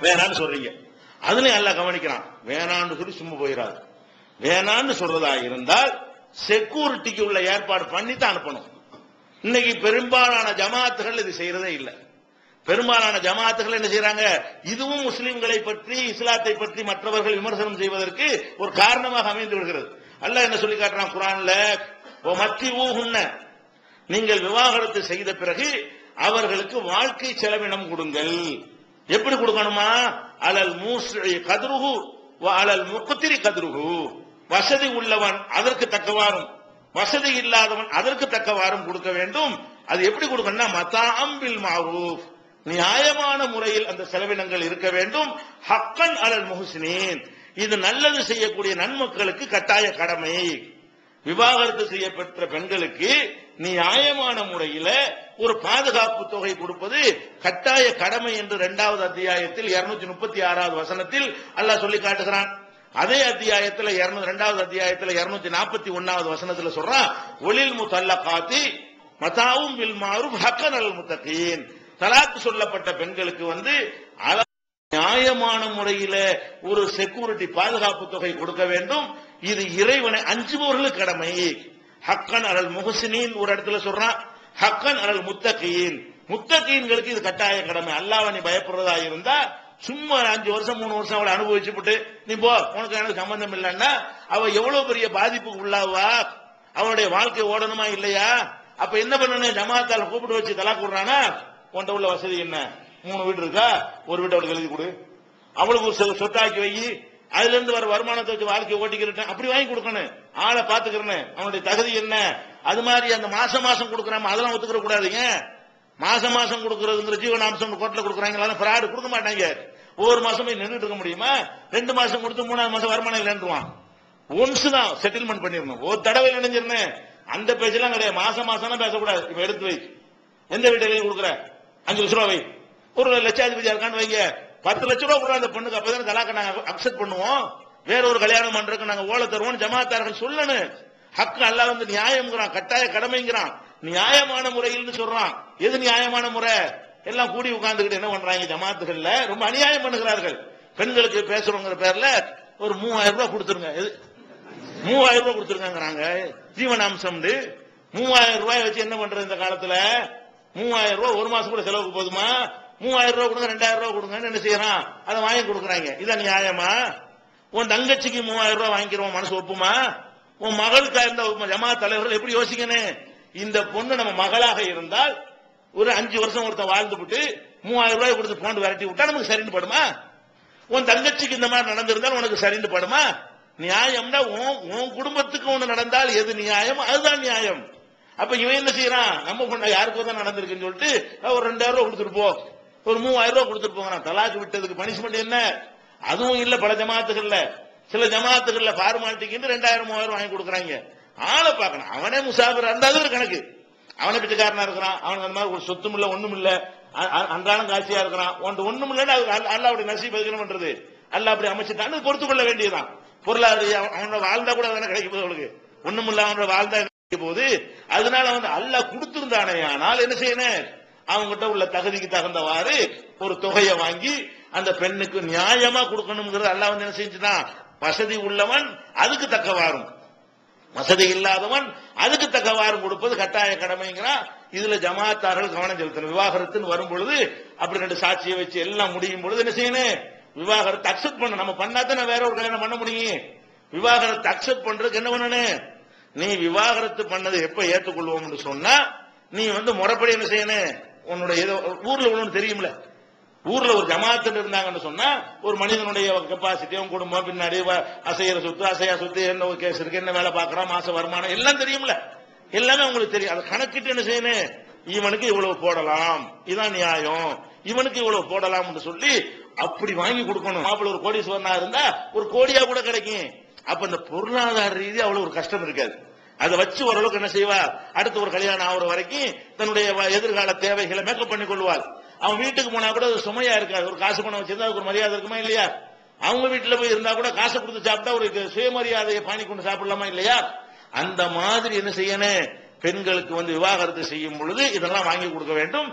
வேணான்னு சொல்றீங்க. அதுலயும் எல்லாம் கவனிக்கிறான். வேணான்னு சொல்லி சும்மா போயிடாது. வேணான்னு சொல்றதா இருந்தால் செக்யூரிட்டிக்கு உள்ள ஏற்பாடு பண்ணி தான் அனுப்பணும். இன்னைக்கு பெரும்பாலான ஜமாத்துகள் இது செய்யறதே இல்லை. பெரும்பாலான ஜமாத்துகள் என்ன செய்யறாங்க? இதுவும் முஸ்லிம்களை பற்றி இஸ்லாத்தை பற்றி மற்றவர்கள் விமர்சனம் செய்வதற்கு ஒரு காரணமாக அமைந்து விடுகிறது. அல்லாஹ் என்ன சொல்லி காட்டுறான் குர்ஆன்ல, மத்தி ஊஹுன்ன, நீங்கள் விவாகரத்து செய்த பிறகு அவர்களுக்கு வாழ்க்கை செலவினம் கொடுங்கள். எப்படி கொடுக்கணுமா? அலல் மூஸ்ரி கத்ருஹு வ அலல் முக்திரி கத்ருஹு, வசதி உள்ளவன் அதற்கு தக்கவாறும் வசதி இல்லாதவன் அதற்கு தக்கவாறும் கொடுக்க வேண்டும். அது எப்படி கொடுக்கணும்னா மதாஅம் பில் மஅரூஃப், நியாயமான முறையில் அந்த செலவினங்கள் இருக்க வேண்டும். ஹக்கன் அலல் முஹ்சினீன், இது நல்லது செய்யக்கூடிய நன்மக்களுக்கு கட்டாய கடமை. விவாகரத்து செய்யப்பட்ட பெண்களுக்கு நியாயமான முறையில ஒரு பாதுகாப்பு தொகை கொடுப்பது கட்டாய கடமை என்று 2வது அத்தியாயத்தில் 236வது வசனத்தில் அல்லாஹ் சொல்லி காட்டுகிறான். அதே அத்தியாயத்தில் 2வது அத்தியாயத்தில் 241வது வசனத்தில் சொல்றான், ஒலில் முத்தல்லகாத்தி மதாவும் பில் மாரூஃப் ஹக்கன் அலல் முத்தகீன், தலாக் சொல்லப்பட்ட பெண்களுக்கு நியாயமான முறையில ஒரு செக்யூரிட்டி பாதுகாப்பு தொகை கொடுக்க வேண்டும். இது இறைவனை அஞ்சுபவர்களுக்கு கடமை. ஹக்கன் அலல் முஹ்சினீன் ஒரு இடத்துல சொல்றான், ஹக்கன் அலல் முத்தகீன், முத்தகீன்களுக்கு இது கட்டாய கடமை. அல்லாஹ்வை நீ பயப்படுறதா இருந்தா சும்மா 5 வருஷம் 3 வருஷம் அவளை அனுபவிச்சுட்டு நீ போ, உனக்கு எனக்கு சம்பந்தம் இல்லைன்னா அவ எவ்வளவு பெரிய பாதிப்புக்கு உள்ளாவா? அவனுடைய வாழ்க்கை ஓடணுமா இல்லையா? அப்ப என்ன பண்ணணும்? ஜமாத்தால கூப்பிட்டு வச்சு தலாக் கொடுறானா, உன்ட்ட உள்ள வசதி என்ன? 3 வீடு இருக்கா, ஒரு வீட்டை அவளுக்கு எழுதி கொடு, அவளுக்கு சொத்தாக்கி வை, அதுல இருந்து வர வருமானத்தை வச்சு வாழ்க்கையை ஓட்டிக்கிறேன், அப்படி வாங்கி கொடுக்கணும். ஆளை பாத்துக்கிறேன், அவனுடைய தகுதி என்ன? அது மாதிரி அந்த மாசம் மாசம் கொடுக்கறாம அதெல்லாம் ஒத்துக்கிற கூடாதுங்க. மாசம் மாசம் கொடுக்கறதுங்கிற ஜீவனாம்சம் கோர்ட்ல கொடுக்குறாங்க, பிராடு கொடுக்க மாட்டாங்க. ஒவ்வொரு மாசமே நின்றுட்டு இருக்க முடியுமா? 2 மாசம் கொடுத்து 3வது மாசம் வருமானம் இல்லைன்றுவான். ஒன்ஸ் தான் செட்டில்மெண்ட் பண்ணிடணும், ஒரு தடவை நினைஞ்சிருந்தேன். அந்த பேச்செல்லாம் கிடையாது. மாசம் மாசம் பேசக்கூடாது. இப்ப எடுத்து வை, எந்த வீட்டை கொடுக்குற 5 லட்ச ரூபா வை, ஒரு லட்சாதிபதியா இருக்கான்னு வைங்க, 10 லட்ச ரூபா கொடுக்குற அந்த பொண்ணுக்கு, அப்பதான் தலாக்க நாங்க அக்செப்ட் பண்ணுவோம், வேற ஒரு கல்யாணம் பண்றதுக்கு நாங்க ஓலை தருவோம் ஜமாத்தார்கள் சொல்லணும். ஹக்கு அல்லாஹ் நியாயம்ங்கிறான், கட்டாய கடமைங்கிறான், நியாயமான முறையில் சொல்றான். எது நியாயமான முறை? எல்லாம் கூடி உட்கார்ந்துகிட்டு என்ன பண்றாங்க ஜமாத்துகள்ல, ரொம்ப அநியாயம் பண்ணுகிறார்கள். பெண்களுக்கு பேசுறோங்கிற பேர்ல ஒரு 3000 ரூபாய் கொடுத்துருங்க, 3000 ரூபாய் கொடுத்துருக்காங்க ஜீவனாம்சம். 3000 ரூபாய் வச்சு என்ன பண்றது இந்த காலத்துல? 3000 ரூபாய் ஒரு மாசம் கூட செலவுக்கு போதுமா? 3000 ரூபாய் கொடுங்க, 2000 ரூபாய் கொடுங்கன்னு என்ன செய்யறான்? அதை வாங்கி கொடுக்குறாங்க. இதான் நியாயமா? உன் தங்கச்சிக்கு 3000 ரூபாய் வாங்கிக்கிறோம், மனசு ஒப்புமா? உன் மகளுக்கா இருந்த ஜமாத் தலைவர்கள் எப்படி யோசிக்கணும்? இந்த பொண்ணு நம்ம மகளாக இருந்தால் ஒரு 5 வருஷம் ஒருத்தன் வாழ்ந்துவிட்டு 3000 ரூபாய் கொடுத்து போண்டு விரட்டி விட்டா நமக்கு சரிந்து படுமா? உன் தங்கச்சிக்கு இந்த மாதிரி நடந்திருந்தால் உனக்கு சரிந்து படுமா? நியாயம்னா உன் குடும்பத்துக்கு ஒண்ணு நடந்தால் எது நியாயம் அதுதான் நியாயம். அப்ப இவன் என்ன செய்யறான்? நம்ம பொண்ணு யாருக்கோ தான் நடந்திருக்குன்னு சொல்லிட்டு ஒரு 2000 ரூபாய் கொடுத்துட்டு போ, ஒரு 3000 ரூபாய் கொடுத்துட்டு போங்க. தலாக்கு விட்டதுக்கு பனிஷ்மெண்ட் என்ன? அதுவும் இல்ல. பல ஜமாத்துகள்ல, சில ஜமாத்துகள்ல ஃபார்மாலிட்டிக்கு 2000 3000 வாங்கி கொடுக்குறாங்க. ஆளை பார்க்கணும். அவனே முசாபிரா இருந்தா அது ஒரு கணக்கு. அவனை பிச்சைக்காரனா இருக்கிறான், அவனுக்கு அந்த மாதிரி ஒரு சொத்தும் இல்ல ஒண்ணும் இல்ல, அன்றாடம் காட்சியா இருக்கிறான், ஒண்ணும் இல்லன்னு அல்லாஹ்வுடைய நசீப் என்ன பண்றது? அல்லாஹ் அப்படி அமைச்சிட்டான்னு பொறுத்துக் கொள்ள வேண்டியதுதான். பொருளாதார அவனோட வாழ்ந்தா கூட அவனை கிடைக்க போகுது, அவளுக்கு ஒண்ணும் இல்ல, அவனோட வாழ்ந்தா போது. அதனால அல்லாஹ் கொடுத்திருந்தானே, ஆனால் என்ன செய்யணும்? அவங்ககிட்ட உள்ள தகுதிக்கு தகுந்தவாறு ஒரு தொகையை வாங்கி அந்த பெண்ணுக்கு நியாயமா கொடுக்கணுங்கிறது அல்லாஹ் என்ன செஞ்சுட்டான்? வசதி உள்ளவன் அதுக்கு தக்கவாறும், வசதி இல்லாதவன் அதுக்கு தக்கவாறும் கொடுப்பது கட்டாய கடமைங்கிறான். இதுல ஜமாத்தார்கள் கவனம் செலுத்தணும். விவாகரத்துன்னு வரும் பொழுது அப்படி 2 சாட்சியை வச்சு எல்லாம் முடியும் பொழுது என்ன செய்யணும்? விவாகரத்தை அக்செப்ட் பண்ண. நம்ம பண்ணாதான் வேற ஒரு கல்யாணம் பண்ண முடியும். விவாகரத்தை அக்செப்ட் பண்றதுக்கு என்ன பண்ணணும்? நீ விவாகரத்து பண்ணது எப்ப ஏற்றுக்கொள்வோம்னு சொன்னா, நீ முறைப்படி என்ன செய்யணும்? உன்னுடைய ஏதோ ஊர்ல ஒண்ணு தெரியும்ல, ஊர்ல ஒரு ஜமாத்து இருந்தாங்கன்னு சொன்னா ஒரு மனிதனுடைய கெப்பாசிட்டி, அவன் குடும்பம், பின்னாடி அசைகிற சொத்து அசையா சொத்து, என்ன கேஸ் இருக்கு, என்ன வேலை பார்க்கறான், மாச வருமானம் எல்லாம் தெரியும்ல, எல்லாமே உங்களுக்கு தெரியும். அதை கணக்கிட்டு என்ன செய்யணும்? இவனுக்கு இவ்வளவு போடலாம், இதான் நியாயம், இவனுக்கு இவ்வளவு போடலாம் சொல்லி அப்படி வாங்கி கொடுக்கணும். மாப்பிள்ள ஒரு கோடீஸ்வரனா இருந்தா ஒரு கோடியா கூட கிடைக்கும். அப்ப இந்த பொருளாதார ரீதியா அவ்வளவு ஒரு கஷ்டம் இருக்காது. அதை வச்சு ஓரளவுக்கு என்ன செய்வா? அடுத்த ஒரு கல்யாணம் ஆகுற வரைக்கும் தன்னுடைய எதிர்கால தேவைகளை மேக்கப் பண்ணி கொள்வாள். அவன் வீட்டுக்கு போனா கூட சுமையா இருக்காது. ஒரு காசு பணம் வச்சிருந்தா அதுக்கு ஒரு மரியாதை இருக்குமா இல்லையா? அவங்க வீட்டுல போய் இருந்தா கூட காசை கொடுத்து சாப்பிட்டா ஒரு சுயமரியாதையை பாணி கொண்டு சாப்பிடலாமா இல்லையா? அந்த மாதிரி என்ன செய்யணும்? பெண்களுக்கு விவாகரத்து செய்யும் பொழுது இதெல்லாம் வாங்கி கொடுக்க வேண்டும்.